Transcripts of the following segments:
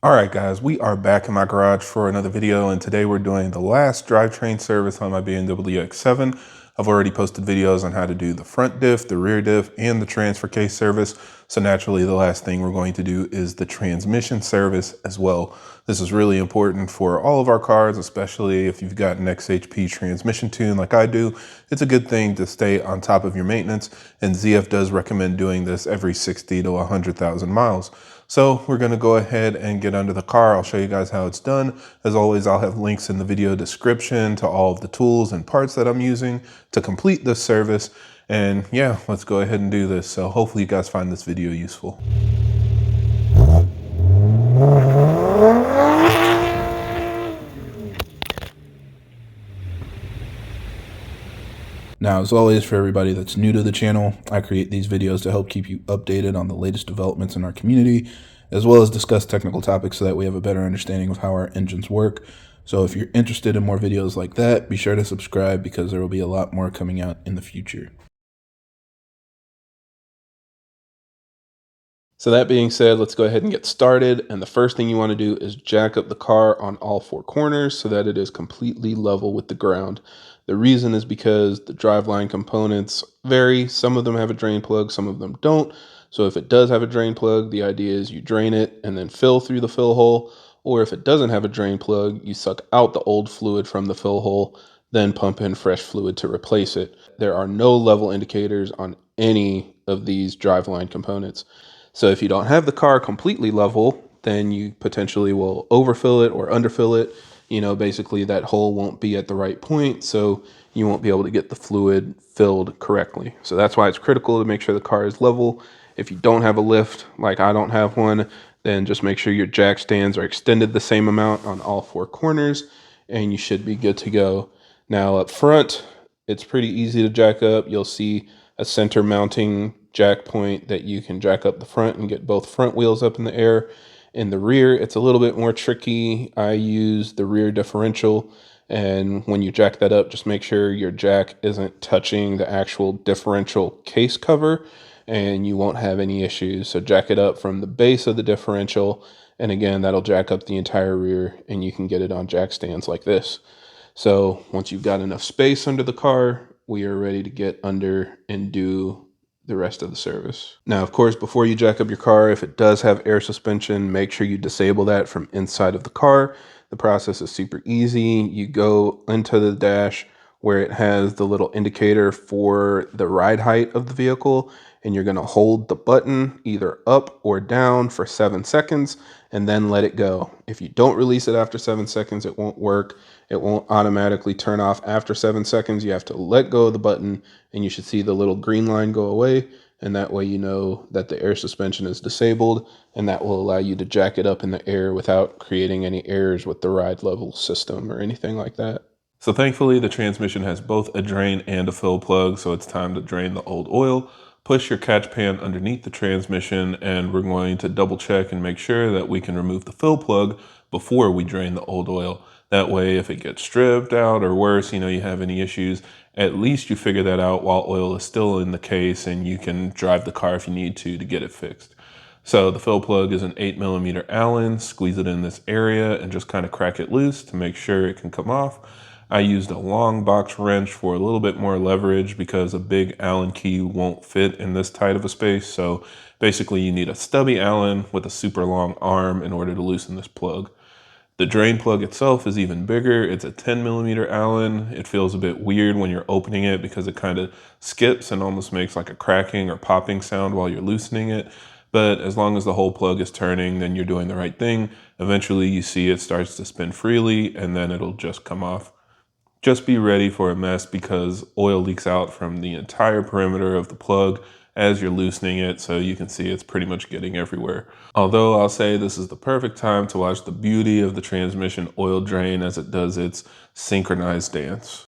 All right, guys, we are back in my garage for another video, and today we're doing the last drivetrain service on my BMW X7. I've already posted videos on how to do the front diff, the rear diff, and the transfer case service. So naturally, the last thing we're going to do is the transmission service as well. This is really important for all of our cars, especially if you've got an XHP transmission tune like I do. It's a good thing to stay on top of your maintenance, and ZF does recommend doing this every 60 to 100,000 miles. So we're going to go ahead and get under the car. I'll show you guys how it's done. As always, I'll have links in the video description to all of the tools and parts that I'm using to complete this service. And yeah, let's go ahead and do this. So hopefully you guys find this video useful. Now, as always, for everybody that's new to the channel, I create these videos to help keep you updated on the latest developments in our community, as well as discuss technical topics so that we have a better understanding of how our engines work. So if you're interested in more videos like that, be sure to subscribe because there will be a lot more coming out in the future. So that being said, let's go ahead and get started. And the first thing you want to do is jack up the car on all four corners so that it is completely level with the ground. The reason is because the driveline components vary. Some of them have a drain plug, some of them don't. So if it does have a drain plug, the idea is you drain it and then fill through the fill hole. Or if it doesn't have a drain plug, you suck out the old fluid from the fill hole, then pump in fresh fluid to replace it. There are no level indicators on any of these driveline components. So if you don't have the car completely level, then you potentially will overfill it or underfill it. You know, basically that hole won't be at the right point, so you won't be able to get the fluid filled correctly. So that's why it's critical to make sure the car is level. If you don't have a lift, like I don't have one, then just make sure your jack stands are extended the same amount on all four corners, and you should be good to go. Now up front, it's pretty easy to jack up. You'll see a center mounting jack point that you can jack up the front and get both front wheels up in the air. In the rear, it's a little bit more tricky. I use the rear differential, and when you jack that up, just make sure your jack isn't touching the actual differential case cover, and you won't have any issues. So jack it up from the base of the differential, and again, that'll jack up the entire rear, and you can get it on jack stands like this. So once you've got enough space under the car, we are ready to get under and do the rest of the service. Now, of course, before you jack up your car, if it does have air suspension, make sure you disable that from inside of the car. The process is super easy. You go into the dash where it has the little indicator for the ride height of the vehicle, and you're going to hold the button either up or down for 7 seconds and then let it go. If you don't release it after 7 seconds, it won't work. It won't automatically turn off after 7 seconds. You have to let go of the button, and you should see the little green line go away, and that way you know that the air suspension is disabled, and that will allow you to jack it up in the air without creating any errors with the ride level system or anything like that. So thankfully, the transmission has both a drain and a fill plug, so it's time to drain the old oil. Push your catch pan underneath the transmission, and we're going to double check and make sure that we can remove the fill plug before we drain the old oil. That way, if it gets stripped out or worse, you have any issues, at least you figure that out while oil is still in the case, and you can drive the car if you need to get it fixed. So the fill plug is an 8mm Allen. Squeeze it in this area and just kind of crack it loose to make sure it can come off. I used a long box wrench for a little bit more leverage because a big Allen key won't fit in this tight of a space. So basically you need a stubby Allen with a super long arm in order to loosen this plug. The drain plug itself is even bigger. It's a 10mm Allen. It feels a bit weird when you're opening it because it kind of skips and almost makes like a cracking or popping sound while you're loosening it. But as long as the whole plug is turning, then you're doing the right thing. Eventually you see it starts to spin freely, and then it'll just come off. Just be ready for a mess because oil leaks out from the entire perimeter of the plug as you're loosening it, so you can see it's pretty much getting everywhere. Although I'll say this is the perfect time to watch the beauty of the transmission oil drain as it does its synchronized dance.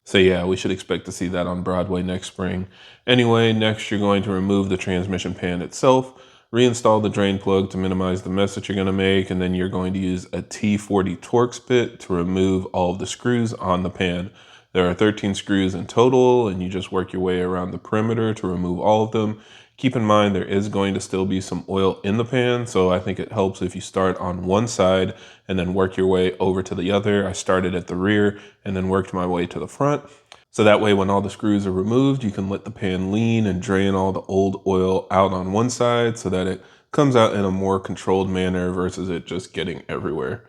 So yeah, we should expect to see that on Broadway next spring. Anyway, next you're going to remove the transmission pan itself, reinstall the drain plug to minimize the mess that you're going to make, and then you're going to use a T40 Torx bit to remove all of the screws on the pan. There are 13 screws in total, and you just work your way around the perimeter to remove all of them. Keep in mind there is going to still be some oil in the pan, so I think it helps if you start on one side and then work your way over to the other. I started at the rear and then worked my way to the front. So that way when all the screws are removed, you can let the pan lean and drain all the old oil out on one side so that it comes out in a more controlled manner versus it just getting everywhere.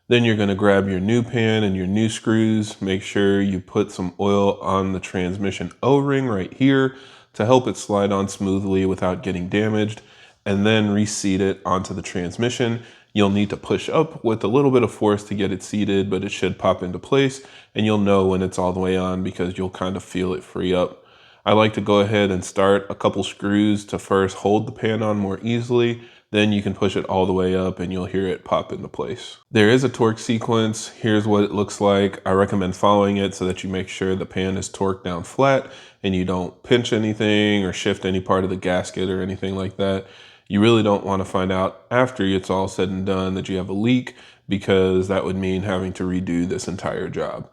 Then you're going to grab your new pan and your new screws. Make sure you put some oil on the transmission O-ring right here to help it slide on smoothly without getting damaged, and then reseat it onto the transmission. You'll need to push up with a little bit of force to get it seated, but it should pop into place, and you'll know when it's all the way on because you'll kind of feel it free up. I like to go ahead and start a couple screws to first hold the pan on more easily. Then you can push it all the way up and you'll hear it pop into place. There is a torque sequence. Here's what it looks like. I recommend following it so that you make sure the pan is torqued down flat and you don't pinch anything or shift any part of the gasket or anything like that. You really don't want to find out after it's all said and done that you have a leak, because that would mean having to redo this entire job.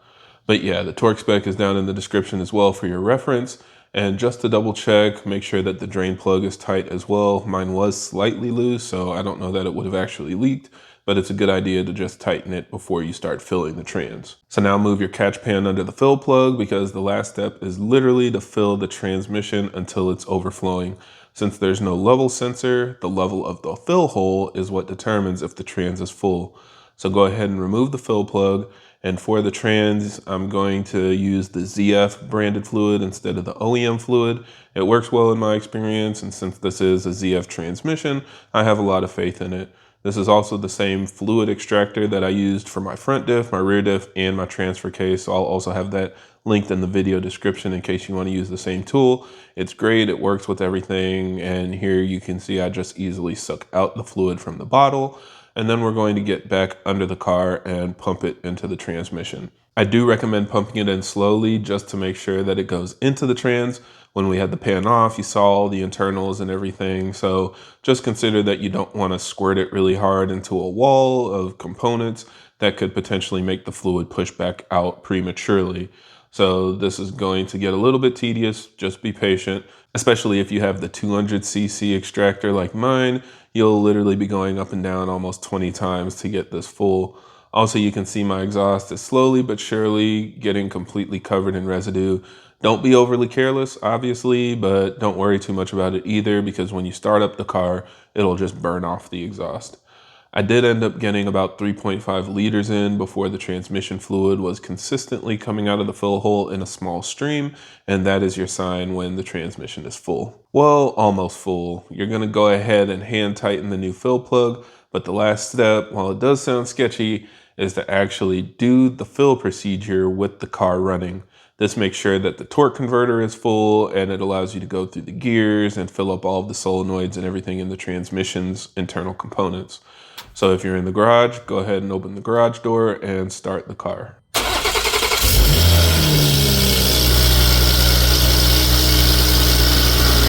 But yeah, the torque spec is down in the description as well for your reference. And just to double check, make sure that the drain plug is tight as well. Mine was slightly loose, so I don't know that it would have actually leaked, but it's a good idea to just tighten it before you start filling the trans. So now move your catch pan under the fill plug, because the last step is literally to fill the transmission until it's overflowing. Since there's no level sensor, the level of the fill hole is what determines if the trans is full. So go ahead and remove the fill plug. And for the trans, I'm going to use the ZF branded fluid instead of the OEM fluid. It works well in my experience, and since this is a ZF transmission, I have a lot of faith in it. This is also the same fluid extractor that I used for my front diff, my rear diff, and my transfer case. So I'll also have that linked in the video description in case you want to use the same tool. It's great, it works with everything, and here you can see I just easily suck out the fluid from the bottle. And then we're going to get back under the car and pump it into the transmission. I do recommend pumping it in slowly just to make sure that it goes into the trans. When we had the pan off, you saw all the internals and everything. So just consider that you don't want to squirt it really hard into a wall of components that could potentially make the fluid push back out prematurely. So this is going to get a little bit tedious. Just be patient, especially if you have the 200cc extractor like mine. You'll literally be going up and down almost 20 times to get this full. Also, you can see my exhaust is slowly but surely getting completely covered in residue. Don't be overly careless, obviously, but don't worry too much about it either, because when you start up the car, it'll just burn off the exhaust. I did end up getting about 3.5 liters in before the transmission fluid was consistently coming out of the fill hole in a small stream, and that is your sign when the transmission is full. Well, almost full. You're going to go ahead and hand tighten the new fill plug, but the last step, while it does sound sketchy, is to actually do the fill procedure with the car running. This makes sure that the torque converter is full, and it allows you to go through the gears and fill up all of the solenoids and everything in the transmission's internal components. So if you're in the garage, go ahead and open the garage door and start the car.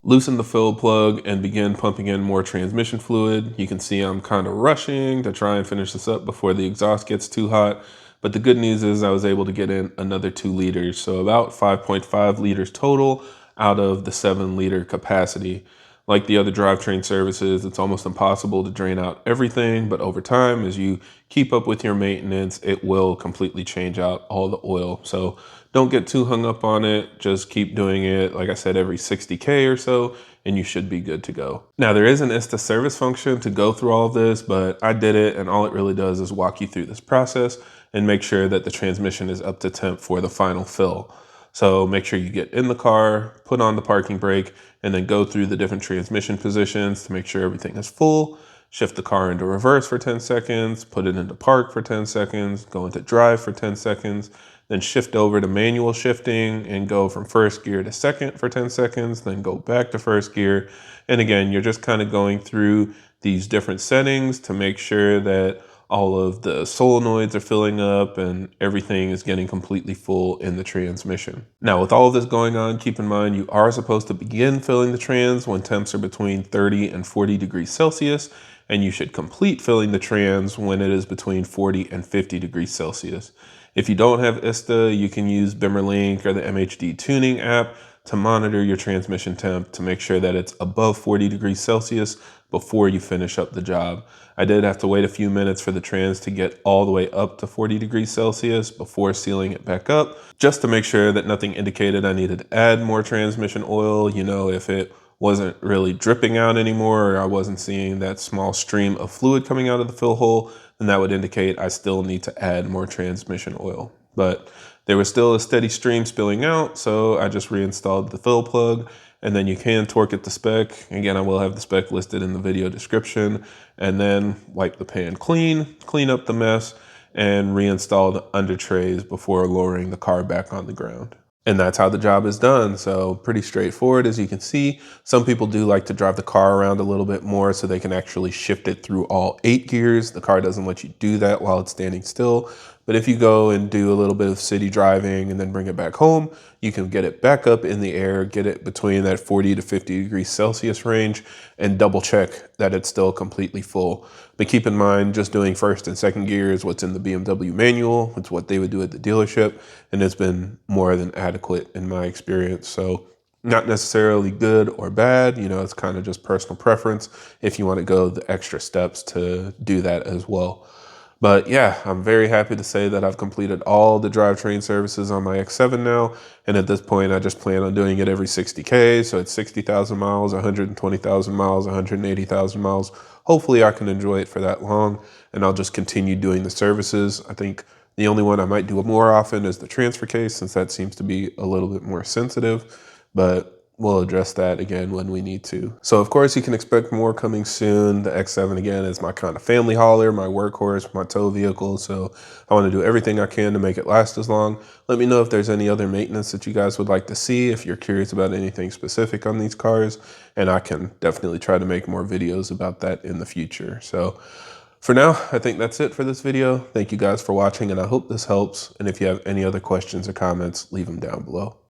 Loosen the fill plug and begin pumping in more transmission fluid. You can see I'm kind of rushing to try and finish this up before the exhaust gets too hot. But the good news is I was able to get in another 2 liters, so about 5.5 liters total out of the 7-liter capacity. Like the other drivetrain services, it's almost impossible to drain out everything, but over time, as you keep up with your maintenance, it will completely change out all the oil. So don't get too hung up on it. Just keep doing it, like I said, every 60K or so, and you should be good to go. Now, there is an ISTA service function to go through all of this, but I did it, and all it really does is walk you through this process and make sure that the transmission is up to temp for the final fill. So make sure you get in the car, put on the parking brake, and then go through the different transmission positions to make sure everything is full. Shift the car into reverse for 10 seconds, put it into park for 10 seconds, go into drive for 10 seconds, then shift over to manual shifting and go from first gear to second for 10 seconds, then go back to first gear. And again, you're just kind of going through these different settings to make sure that all of the solenoids are filling up and everything is getting completely full in the transmission. Now, with all of this going on, keep in mind you are supposed to begin filling the trans when temps are between 30 and 40 degrees Celsius, and you should complete filling the trans when it is between 40 and 50 degrees Celsius. If you don't have ISTA, you can use Bimmerlink or the MHD tuning app to monitor your transmission temp to make sure that it's above 40 degrees Celsius before you finish up the job. I did have to wait a few minutes for the trans to get all the way up to 40 degrees Celsius before sealing it back up, just to make sure that nothing indicated I needed to add more transmission oil. You know, if it wasn't really dripping out anymore, or I wasn't seeing that small stream of fluid coming out of the fill hole, then that would indicate I still need to add more transmission oil. But there was still a steady stream spilling out, so I just reinstalled the fill plug, and then you can torque it to spec. Again, I will have the spec listed in the video description, and then wipe the pan clean up the mess, and reinstall the under trays before lowering the car back on the ground. And that's how the job is done. So pretty straightforward, as you can see. Some people do like to drive the car around a little bit more so they can actually shift it through all 8 gears. The car doesn't let you do that while it's standing still. But if you go and do a little bit of city driving and then bring it back home, you can get it back up in the air, get it between that 40 to 50 degrees Celsius range, and double check that it's still completely full. But keep in mind, just doing first and second gear is what's in the BMW manual. It's what they would do at the dealership, and it's been more than adequate in my experience. So not necessarily good or bad, you know, it's kind of just personal preference if you want to go the extra steps to do that as well. But yeah, I'm very happy to say that I've completed all the drivetrain services on my X7 now. And at this point, I just plan on doing it every 60K. So it's 60,000 miles, 120,000 miles, 180,000 miles. Hopefully I can enjoy it for that long, and I'll just continue doing the services. I think the only one I might do more often is the transfer case, since that seems to be a little bit more sensitive, but we'll address that again when we need to. So of course you can expect more coming soon. The X7 again is my kind of family hauler, my workhorse, my tow vehicle. So I want to do everything I can to make it last as long. Let me know if there's any other maintenance that you guys would like to see, if you're curious about anything specific on these cars, and I can definitely try to make more videos about that in the future. So for now, I think that's it for this video. Thank you guys for watching, and I hope this helps. And if you have any other questions or comments, leave them down below.